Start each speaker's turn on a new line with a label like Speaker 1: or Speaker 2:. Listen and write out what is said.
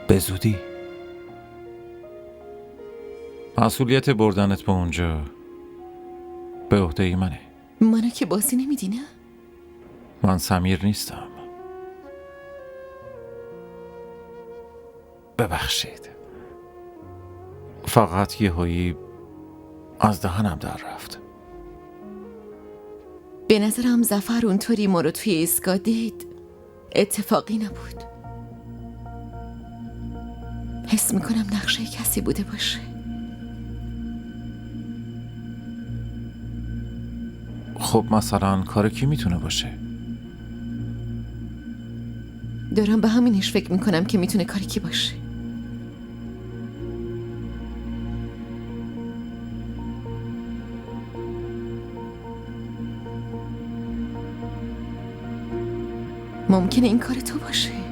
Speaker 1: به زودی. مسئولیت بردنت به اونجا به عهده منه.
Speaker 2: منو که بازی نمیدی نه؟
Speaker 1: من سمیر نیستم. ببخشید، فقط یهویی از دهنم در رفت.
Speaker 2: به نظرم ظفر اونطوری ما رو توی ایستگاه دید اتفاقی نبود. حس میکنم نقشه کسی بوده باشه.
Speaker 1: خب مثلا کار کی میتونه باشه؟
Speaker 2: دارم به همینش فکر میکنم که میتونه کاری کی باشه. ممکنه این کار تو باشه.